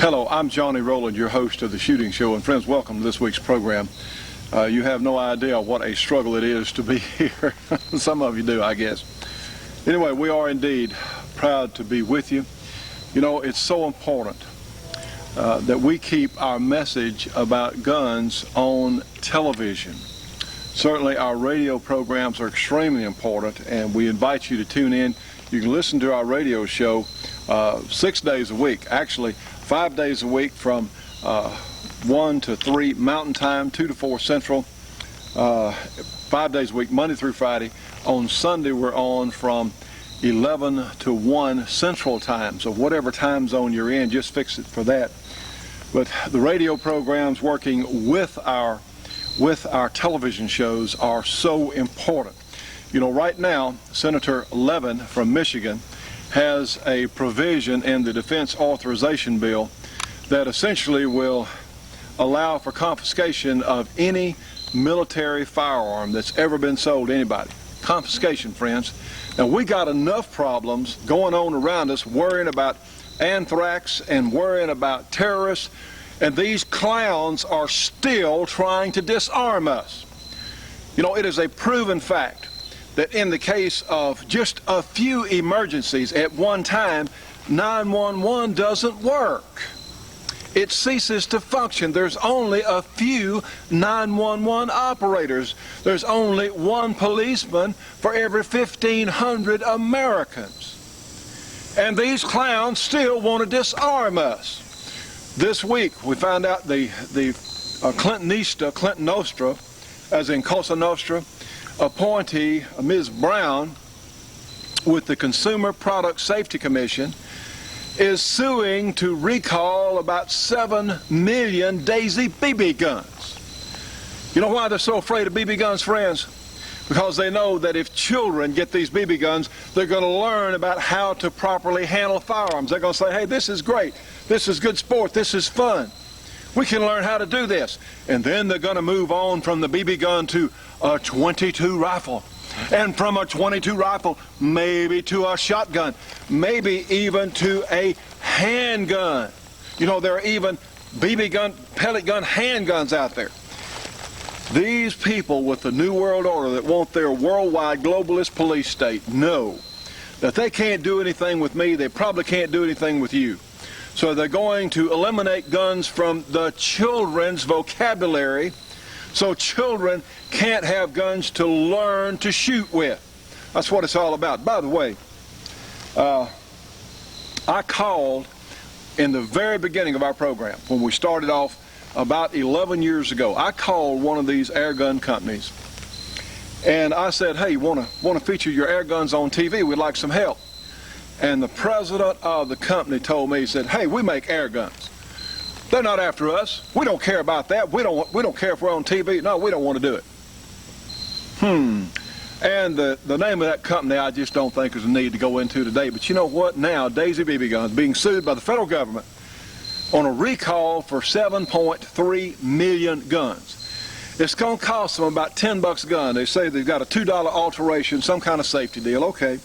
Hello, I'm Johnny Rowland, your host of the Shooting Show, and friends, welcome to this week's program. You have no idea what a struggle it is to be here. Some of you do, I guess. Anyway, we are indeed proud to be with you. You know, it's so important that we keep our message about guns on television. Certainly our radio programs are extremely important, and we invite you to tune in. You can listen to our radio show 6 days a week, actually 5 days a week from 1 to 3 Mountain Time, 2 to 4 Central, 5 days a week, Monday through Friday. On Sunday, we're on from 11 to 1 Central Time. So whatever time zone you're in, just fix it for that. But the radio programs working with our television shows are so important. You know, right now, Senator Levin from Michigan has a provision in the Defense Authorization Bill that essentially will allow for confiscation of any military firearm that's ever been sold to anybody. Confiscation, friends. Now, we got enough problems going on around us, worrying about anthrax and worrying about terrorists, and these clowns are still trying to disarm us. You know, it is a proven fact that in the case of just a few emergencies at one time, 911 doesn't work. It ceases to function. There's only a few 911 operators. There's only one policeman for every 1,500 Americans. And these clowns still want to disarm us. This week, we found out the Clinton Nostra, as in Cosa Nostra, appointee, Ms. Brown, with the Consumer Product Safety Commission, is suing to recall about 7 million Daisy BB guns. You know why they're so afraid of BB guns, friends? Because they know that if children get these BB guns, they're going to learn about how to properly handle firearms. They're going to say, hey, this is great. This is good sport. This is fun. We can learn how to do this. And then they're going to move on from the BB gun to a .22 rifle. And from a .22 rifle, maybe to a shotgun. Maybe even to a handgun. You know, there are even BB gun, pellet gun handguns out there. These people with the New World Order that want their worldwide globalist police state know that they can't do anything with me. They probably can't do anything with you. So they're going to eliminate guns from the children's vocabulary so children can't have guns to learn to shoot with. That's what it's all about. By the way, I called in the very beginning of our program, when we started off about 11 years ago. I called one of these air gun companies and I said, hey, want to feature your air guns on TV? We'd like some help. And the president of the company told me, he said, hey, we make air guns. They're not after us. We don't care about that. We don't care if we're on TV. No, we don't want to do it. And the name of that company I just don't think is a need to go into today. But you know what? Now, Daisy BB guns being sued by the federal government on a recall for 7.3 million guns. It's going to cost them about $10 a gun. They say they've got a $2 alteration, some kind of safety deal. Okay.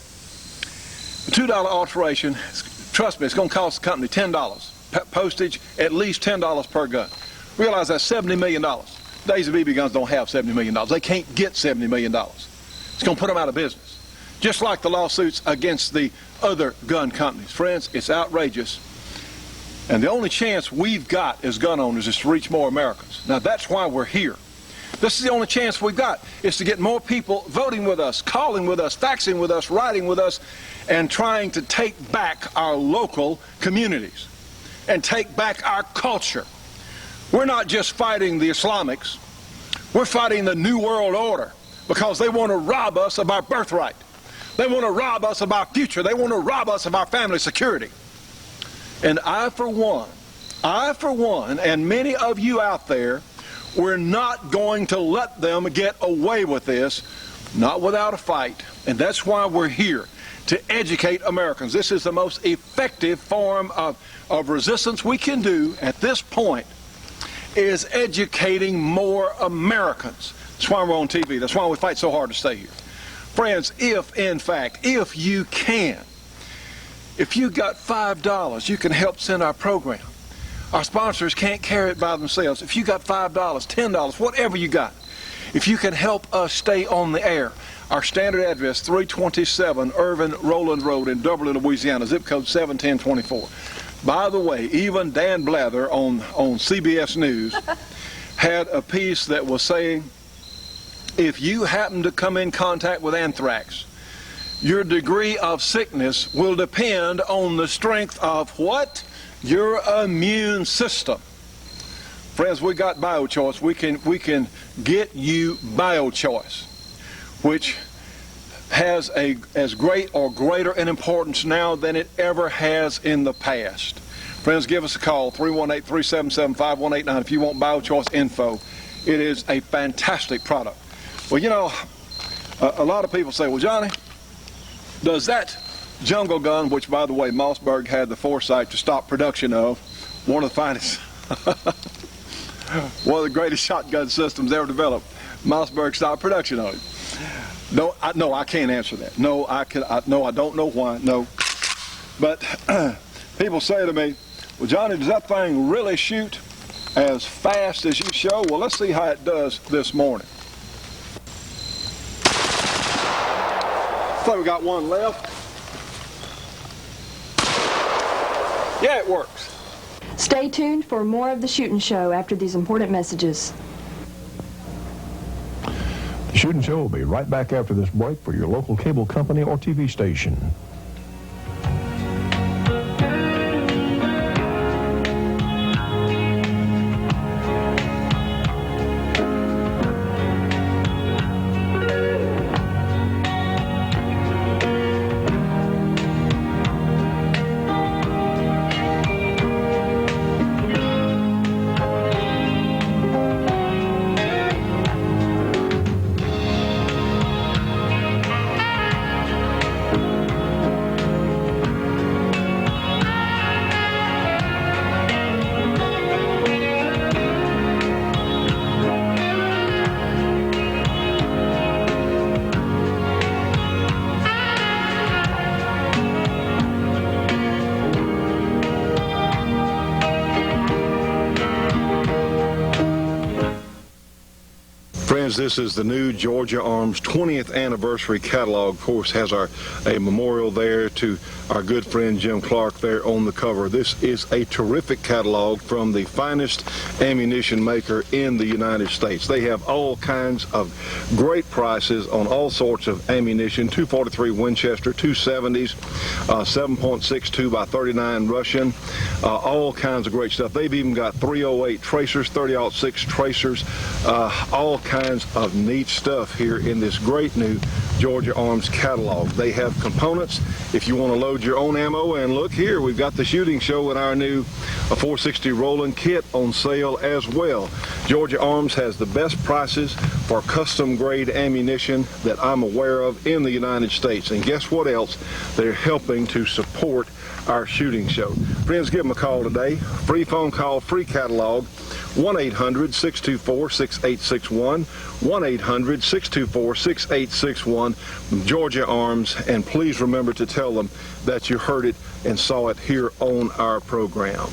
The $2 alteration, trust me, it's going to cost the company $10. Postage, at least $10 per gun. Realize that's $70 million. Daisy BB guns don't have $70 million. They can't get $70 million. It's going to put them out of business. Just like the lawsuits against the other gun companies. Friends, it's outrageous. And the only chance we've got as gun owners is to reach more Americans. Now that's why we're here. This is the only chance we've got, is to get more people voting with us, calling with us, faxing with us, writing with us, and trying to take back our local communities and take back our culture. We're not just fighting the Islamics. We're fighting the New World Order because they want to rob us of our birthright. They want to rob us of our future. They want to rob us of our family security. And I, for one, and many of you out there, we're not going to let them get away with this, not without a fight. And that's why we're here, to educate Americans. This is the most effective form of resistance we can do at this point, is educating more Americans. That's why we're on TV. That's why we fight so hard to stay here. Friends, if in fact, if you can, if you got $5, you can help send our program. Our sponsors can't carry it by themselves. If you got $5, $10, whatever you got, if you can help us stay on the air, our standard address, 327 Irvin Rowlands Road in Dublin, Louisiana, zip code 71024. By the way, even Dan Blather on CBS News had a piece that was saying, if you happen to come in contact with anthrax, your degree of sickness will depend on the strength of what? Your immune system. Friends, we got BioChoice. We can get you BioChoice, which has as great or greater an importance now than it ever has in the past. Friends, give us a call, 318-377-5189 if you want BioChoice info. It is a fantastic product. Well, you know, a lot of people say, well, Johnny, does that jungle gun, which, by the way, Mossberg had the foresight to stop production of, one of the finest, one of the greatest shotgun systems ever developed, Mossberg stopped production of it. No, I can't answer that. No, I don't know why. No, but people say to me, well, Johnny, does that thing really shoot as fast as you show? Well, let's see how it does this morning. So we got one left. Yeah, it works. Stay tuned for more of the Shootin' Show after these important messages. The Shootin' Show will be right back after this break for your local cable company or TV station. Friends, this is the new Georgia Arms 20th anniversary catalog. Of course, has a memorial there to our good friend Jim Clark there on the cover. This is a terrific catalog from the finest ammunition maker in the United States. They have all kinds of great prices on all sorts of ammunition: 243 Winchester, 270s, 7.62 by 39 Russian, all kinds of great stuff. They've even got 308 tracers, 30-06 tracers, all kinds of neat stuff here in this great new Georgia Arms catalog. They have components if you want to load your own ammo, and look here, we've got the Shooting Show with our new 460 Rowland kit on sale as well. Georgia Arms has the best prices for custom grade ammunition that I'm aware of in the United States, and guess what else? They're helping to support our Shooting Show. Friends, give them a call today. Free phone call, free catalog, 1-800-624-6861, 1-800-624-6861, Georgia Arms, and please remember to tell them that you heard it and saw it here on our program.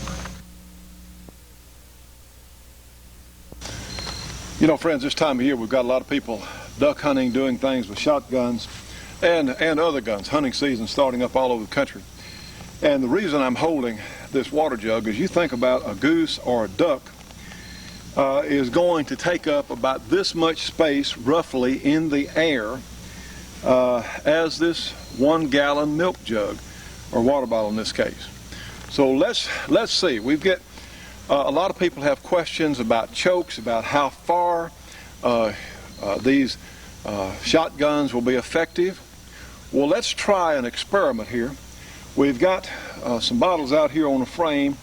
You know, friends, this time of year we've got a lot of people duck hunting, doing things with shotguns and other guns. Hunting season starting up all over the country. And the reason I'm holding this water jug is you think about a goose or a duck is going to take up about this much space roughly in the air as this 1 gallon milk jug or water bottle in this case. So let's see. We've got a lot of people have questions about chokes, about how far these shotguns will be effective. Well, let's try an experiment here. We've got some bottles out here on a frame,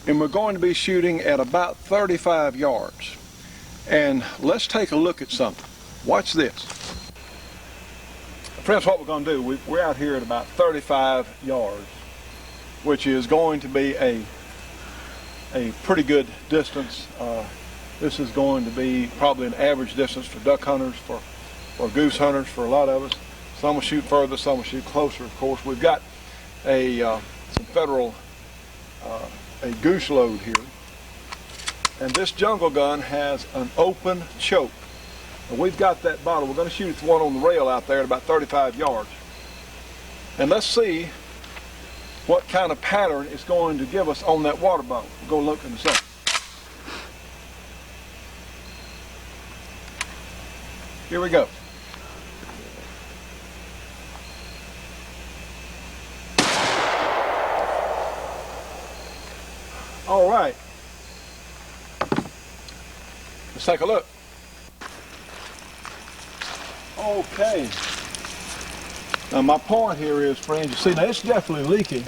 and we're going to be shooting at about 35 yards. And let's take a look at something. Watch this. Friends, what we're going to do, we're out here at about 35 yards, which is going to be a pretty good distance. This is going to be probably an average distance for duck hunters, for goose hunters, for a lot of us. Some will shoot further, some will shoot closer, of course. We've got some federal a goose load here. And this jungle gun has an open choke. And we've got that bottle. We're going to shoot at the one on the rail out there at about 35 yards. And let's see what kind of pattern it's going to give us on that water bottle. We'll go look in a second. Here we go. All right. Let's take a look. Okay. Now my point here is, friends, you see, now it's definitely leaking,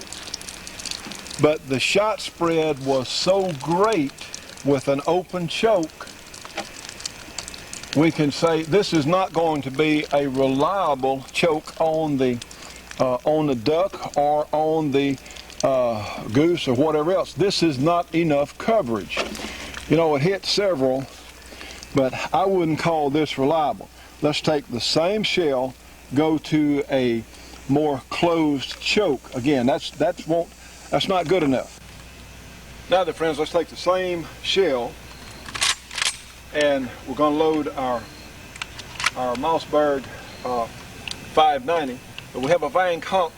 but the shot spread was so great with an open choke, we can say this is not going to be a reliable choke on the duck or on the goose or whatever else. This is not enough coverage. You know, it hit several, but I wouldn't call this reliable. Let's take the same shell, go to a more closed choke. Again, that's not good enough. Now then, friends, let's take the same shell and we're going to load our Mossberg 590. But we have a Van Kamp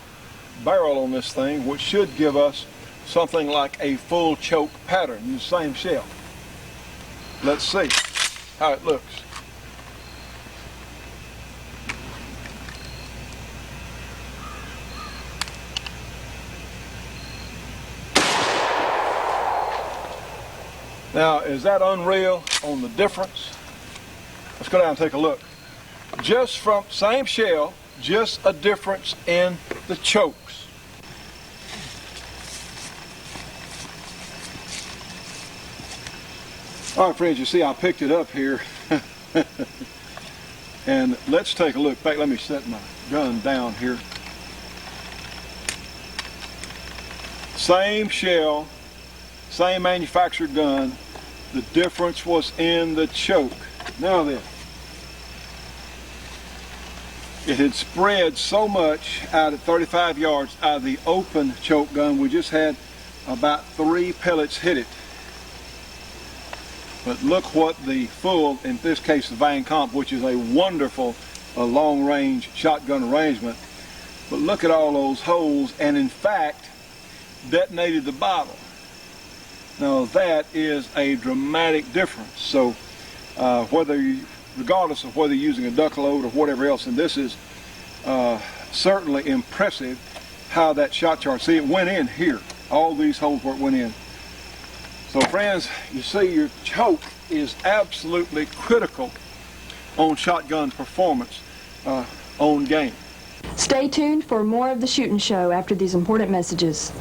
barrel on this thing, which should give us something like a full choke pattern. Use the same shell. Let's see how it looks. Now, is that unreal on the difference? Let's go down and take a look. Just from same shell, just a difference in the chokes. All right, friends, you see I picked it up here. And let's take a look. In fact, let me set my gun down here. Same shell, same manufactured gun. The difference was in the choke. Now then, it had spread so much out at 35 yards out of the open choke gun, we just had about 3 pellets hit it. But look what the full, in this case the Van Kamp, which is a wonderful long-range shotgun arrangement, but look at all those holes, and in fact detonated the bottle. Now that is a dramatic difference. So regardless of whether you're using a duck load or whatever else, and this is certainly impressive how that shot charge, see, it went in here, all these holes where it went in. So friends, you see your choke is absolutely critical on shotgun performance on game. Stay tuned for more of the Shootin' Show after these important messages.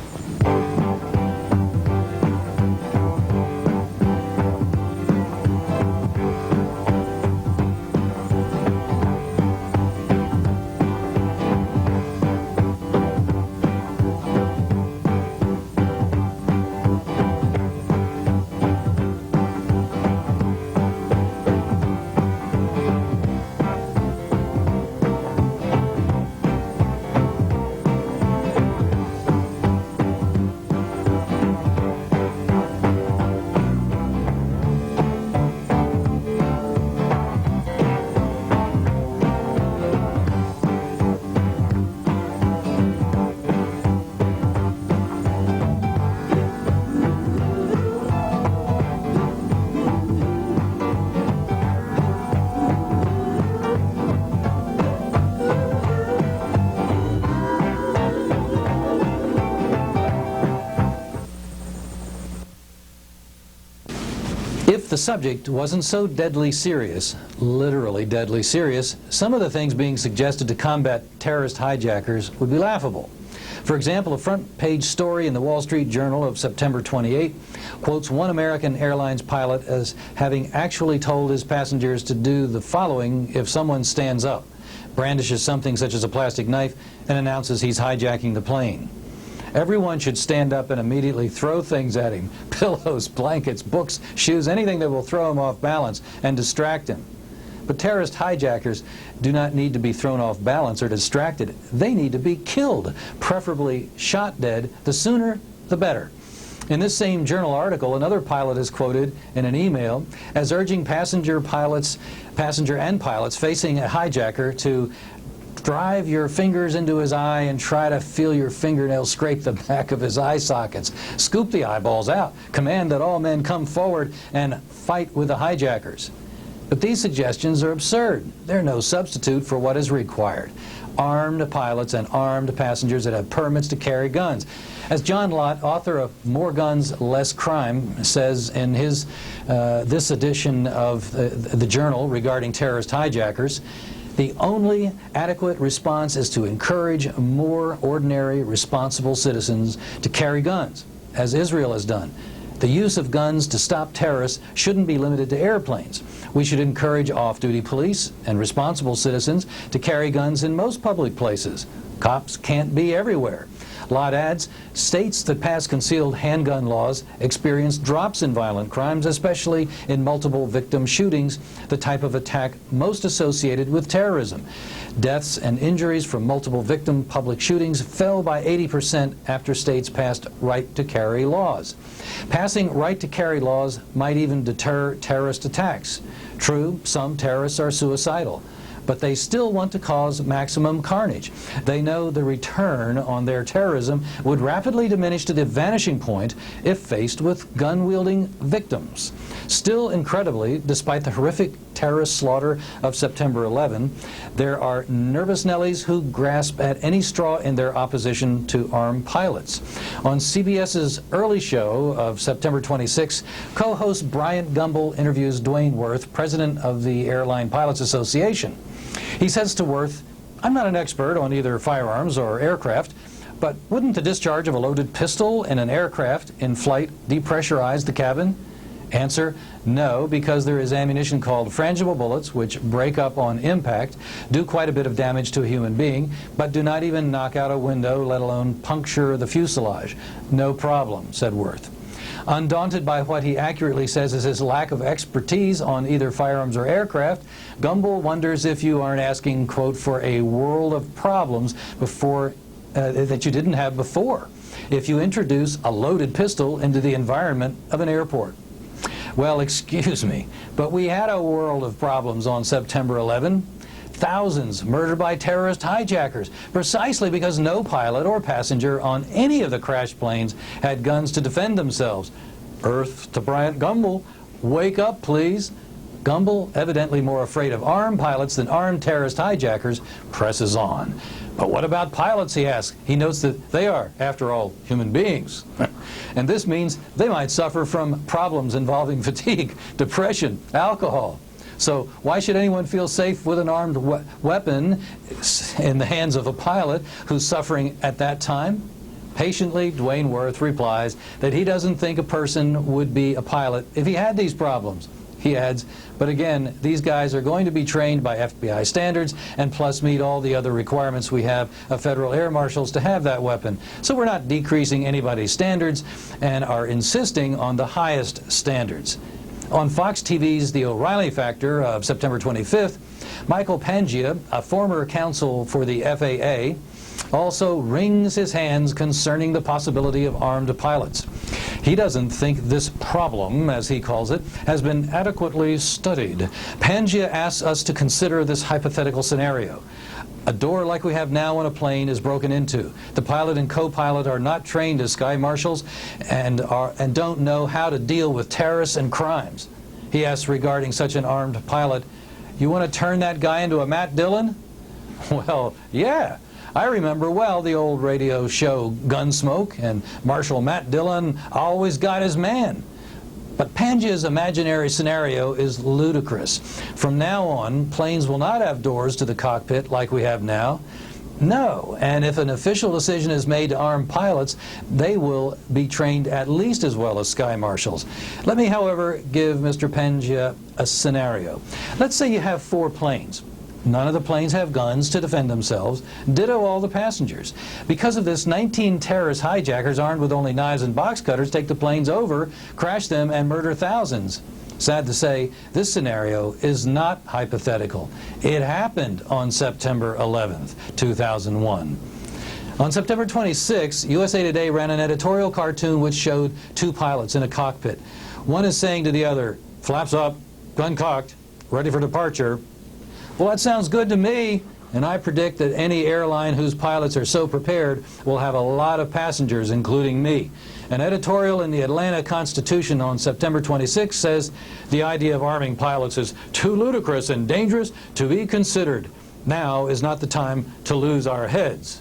If the subject wasn't so deadly serious, literally deadly serious, some of the things being suggested to combat terrorist hijackers would be laughable. For example, a front-page story in the Wall Street Journal of September 28 quotes one American Airlines pilot as having actually told his passengers to do the following if someone stands up, brandishes something such as a plastic knife, and announces he's hijacking the plane. Everyone should stand up and immediately throw things at him, pillows, blankets, books, shoes, anything that will throw him off balance and distract him. But terrorist hijackers do not need to be thrown off balance or distracted. They need to be killed, preferably shot dead. The sooner, the better. In this same journal article, another pilot is quoted in an email as urging passenger and pilots facing a hijacker to drive your fingers into his eye and try to feel your fingernails scrape the back of his eye sockets. Scoop the eyeballs out. Command that all men come forward and fight with the hijackers. But these suggestions are absurd. They're no substitute for what is required. Armed pilots and armed passengers that have permits to carry guns. As John Lott, author of More Guns, Less Crime, says in his this edition of the journal regarding terrorist hijackers, the only adequate response is to encourage more ordinary, responsible citizens to carry guns, as Israel has done. The use of guns to stop terrorists shouldn't be limited to airplanes. We should encourage off-duty police and responsible citizens to carry guns in most public places. Cops can't be everywhere. Lott adds, states that pass concealed handgun laws experience drops in violent crimes, especially in multiple victim shootings, the type of attack most associated with terrorism. Deaths and injuries from multiple victim public shootings fell by 80% after states passed right-to-carry laws. Passing right-to-carry laws might even deter terrorist attacks. True, some terrorists are suicidal, but they still want to cause maximum carnage. They know the return on their terrorism would rapidly diminish to the vanishing point if faced with gun-wielding victims. Still, incredibly, despite the horrific terrorist slaughter of September 11, there are nervous Nellies who grasp at any straw in their opposition to armed pilots. On CBS's early show of September 26, co-host Bryant Gumbel interviews Dwayne Worth, president of the Airline Pilots Association. He says to Worth, "I'm not an expert on either firearms or aircraft, but wouldn't the discharge of a loaded pistol in an aircraft in flight depressurize the cabin?" Answer, no, because there is ammunition called frangible bullets, which break up on impact, do quite a bit of damage to a human being, but do not even knock out a window, let alone puncture the fuselage. No problem, said Worth. Undaunted by what he accurately says is his lack of expertise on either firearms or aircraft, Gumbel wonders if you aren't asking, quote, for a world of problems that you didn't have before if you introduce a loaded pistol into the environment of an airport. Well, excuse me, but we had a world of problems on September 11. Thousands murdered by terrorist hijackers, precisely because no pilot or passenger on any of the crashed planes had guns to defend themselves. Earth to Bryant Gumbel, wake up, please. Gumbel, evidently more afraid of armed pilots than armed terrorist hijackers, presses on. But what about pilots, he asks. He notes that they are, after all, human beings. And this means they might suffer from problems involving fatigue, depression, alcohol. So why should anyone feel safe with an armed weapon in the hands of a pilot who's suffering at that time? Patiently, Dwayne Worth replies that he doesn't think a person would be a pilot if he had these problems. He adds, but again, these guys are going to be trained by FBI standards and plus meet all the other requirements we have of federal air marshals to have that weapon. So we're not decreasing anybody's standards and are insisting on the highest standards. On Fox TV's The O'Reilly Factor of September 25th, Michael Pangia, a former counsel for the FAA, also wrings his hands concerning the possibility of armed pilots. He doesn't think this problem, as he calls it, has been adequately studied. Pangia asks us to consider this hypothetical scenario. A door like we have now on a plane is broken into. The pilot and co-pilot are not trained as sky marshals and don't know how to deal with terrorists and crimes. He asks regarding such an armed pilot, you want to turn that guy into a Matt Dillon? Well, yeah. I remember well the old radio show Gunsmoke, and Marshal Matt Dillon always got his man. But Pangia's imaginary scenario is ludicrous. From now on, planes will not have doors to the cockpit like we have now. No, and if an official decision is made to arm pilots, they will be trained at least as well as sky marshals. Let me, however, give Mr. Pangia a scenario. Let's say you have 4 planes. None of the planes have guns to defend themselves. Ditto all the passengers. Because of this, 19 terrorist hijackers armed with only knives and box cutters take the planes over, crash them, and murder thousands. Sad to say, this scenario is not hypothetical. It happened on September 11th, 2001. On September 26, USA Today ran an editorial cartoon which showed two pilots in a cockpit. One is saying to the other, "Flaps up, gun cocked, ready for departure." Well, that sounds good to me, and I predict that any airline whose pilots are so prepared will have a lot of passengers, including me. An editorial in the Atlanta Constitution on September 26 says the idea of arming pilots is too ludicrous and dangerous to be considered. Now is not the time to lose our heads.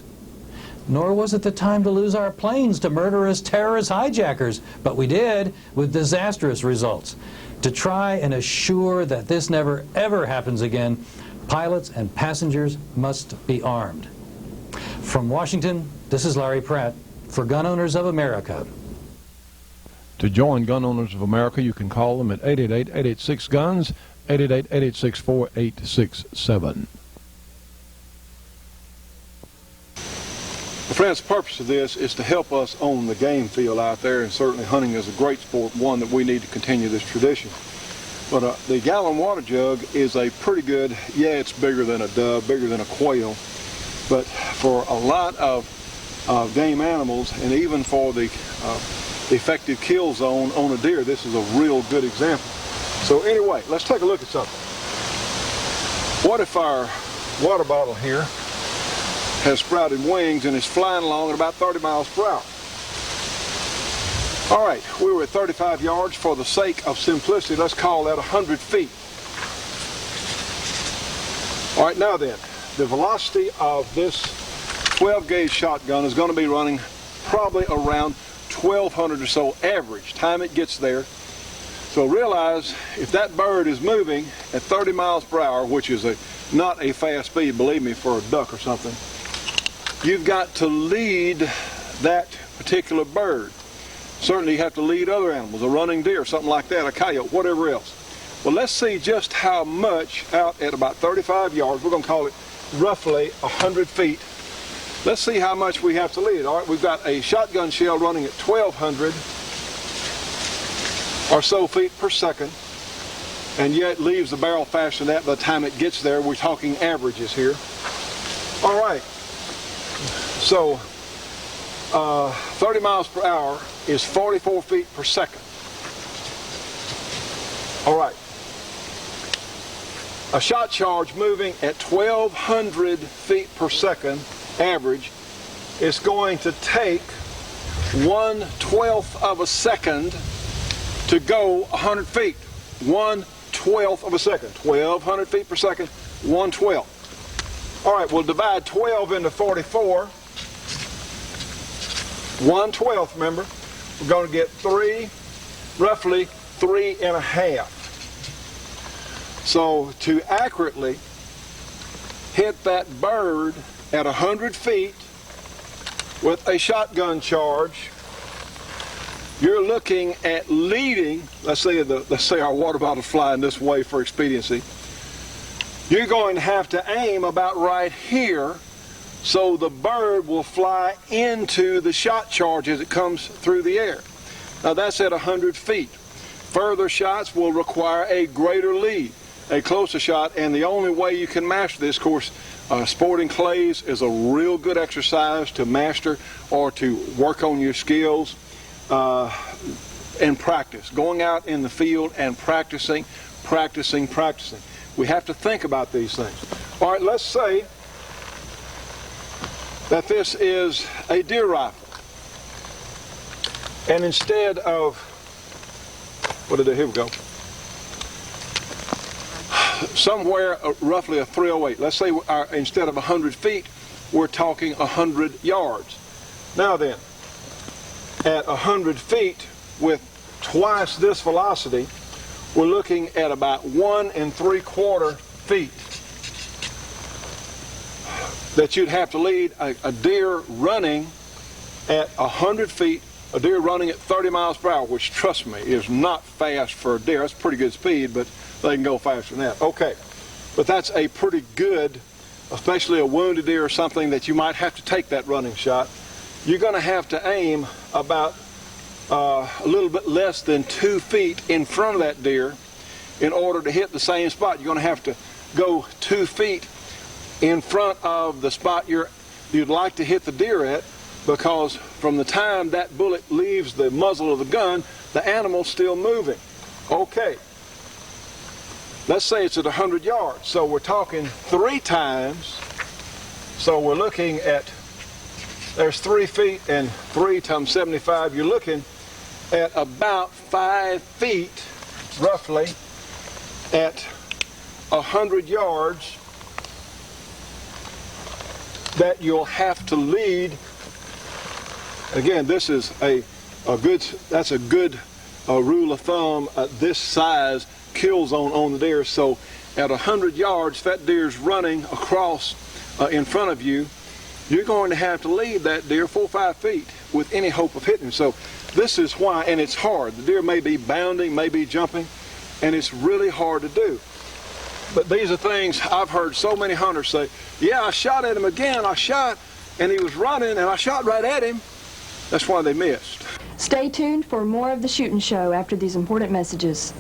Nor was it the time to lose our planes to murderous terrorist hijackers, but we did, with disastrous results. To try and assure that this never ever happens again, pilots and passengers must be armed. From Washington, this is Larry Pratt for Gun Owners of America. To join Gun Owners of America, you can call them at 888-886-GUNS, 888-886-4867. Well, friends, the purpose of this is to help us own the game field out there, and certainly hunting is a great sport, one that we need to continue this tradition. But the gallon water jug is a pretty good, yeah, it's bigger than a dove, bigger than a quail, but for a lot of game animals, and even for the effective kill zone on a deer, this is a real good example. So anyway, let's take a look at something. What if our water bottle here has sprouted wings and is flying along at about 30 miles per hour? All right, we were at 35 yards. For the sake of simplicity, let's call that 100 feet. All right, now then, the velocity of this 12-gauge shotgun is going to be running probably around 1,200 or so average time it gets there. So realize if that bird is moving at 30 miles per hour, which is not a fast speed, believe me, for a duck or something, you've got to lead that particular bird. Certainly you have to lead other animals, a running deer, something like that, a coyote, whatever else. Well, let's see just how much out at about 35 yards, we're going to call it roughly 100 feet. Let's see how much we have to lead. All right, we've got a shotgun shell running at 1,200 or so feet per second, and yet leaves the barrel faster than that by the time it gets there. We're talking averages here. All right, so 30 miles per hour is 44 feet per second. All right, a shot charge moving at 1,200 feet per second average is going to take 1/12 of a second to go 100 feet. 1/12 of a second. 1,200 feet per second, 1/12. All right, we'll divide 12 into 44. 1/12, remember. We're going to get roughly 3.5. So to accurately hit that bird at 100 feet with a shotgun charge, you're looking at leading, let's say our water bottle's flying this way for expediency, you're going to have to aim about right here so the bird will fly into the shot charge as it comes through the air. Now that's at 100 feet. Further shots will require a greater lead, a closer shot, and the only way you can master this, of course, sporting clays is a real good exercise to master or to work on your skills and practice. Going out in the field and practicing. We have to think about these things. All right, let's say that this is a deer rifle. And instead of, here we go. Somewhere roughly a 308. Let's say instead of 100 feet, we're talking 100 yards. Now then, at 100 feet with twice this velocity, we're looking at about 1 3/4 feet that you'd have to lead a deer running at 100 feet, a deer running at 30 miles per hour, which, trust me, is not fast for a deer. That's pretty good speed, but they can go faster than that. Okay, but that's a pretty good, especially a wounded deer or something that you might have to take that running shot. You're going to have to aim about a little bit less than 2 feet in front of that deer in order to hit the same spot. You're going to have to go 2 feet in front of the spot you're you'd like to hit the deer at, because from the time that bullet leaves the muzzle of the gun, the animal's still moving. Okay. Let's say it's at 100 yards. So we're talking 3 times. So we're looking at, there's 3 feet and 3 times 75. You're looking at about 5 feet, roughly, at 100 yards that you'll have to lead. Again, this is a good rule of thumb. This size kill zone on the deer. So at 100 yards, if that deer's running across in front of you, you're going to have to lead that deer 4 or 5 feet with any hope of hitting him. So this is why, and it's hard. The deer may be bounding, may be jumping, and it's really hard to do. But these are things I've heard so many hunters say, yeah, I shot at him again, I shot, and he was running, and I shot right at him. That's why they missed. Stay tuned for more of the Shootin' Show after these important messages.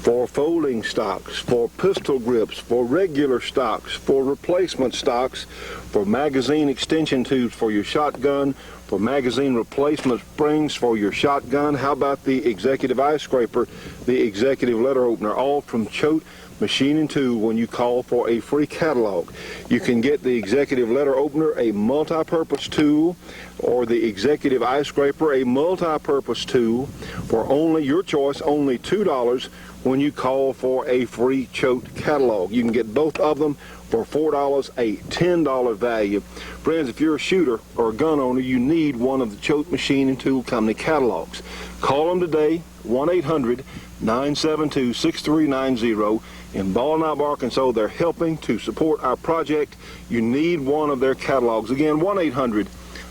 For folding stocks, for pistol grips, for regular stocks, for replacement stocks, for magazine extension tubes for your shotgun, for magazine replacement springs for your shotgun. How about the executive eye scraper, the executive letter opener, all from Choate Machine & Tool when you call for a free catalog. You can get the executive letter opener, a multi-purpose tool, or the executive eye scraper, a multi-purpose tool, for only your choice, only $2 when you call for a free Choate catalog. You can get both of them for $4, a $10 value. Friends, if you're a shooter or a gun owner, you need one of the Choate Machine & Tool Company catalogs. Call them today, 1-800-972-6390 in Ball Knob, Arkansas. They're helping to support our project. You need one of their catalogs. Again,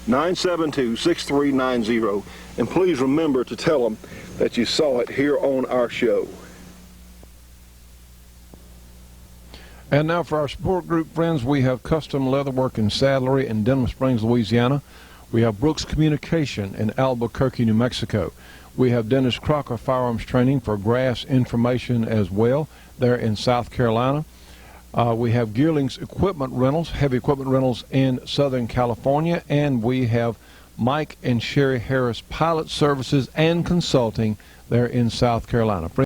1-800-972-6390. And please remember to tell them that you saw it here on our show. And now for our support group, friends, we have Custom Leatherwork and Saddlery in Denham Springs, Louisiana. We have Brooks Communication in Albuquerque, New Mexico. We have Dennis Crocker Firearms Training for grass information as well there in South Carolina. We have Gearlings Equipment Rentals, heavy equipment rentals in Southern California. And we have Mike and Sherry Harris Pilot Services and Consulting there in South Carolina.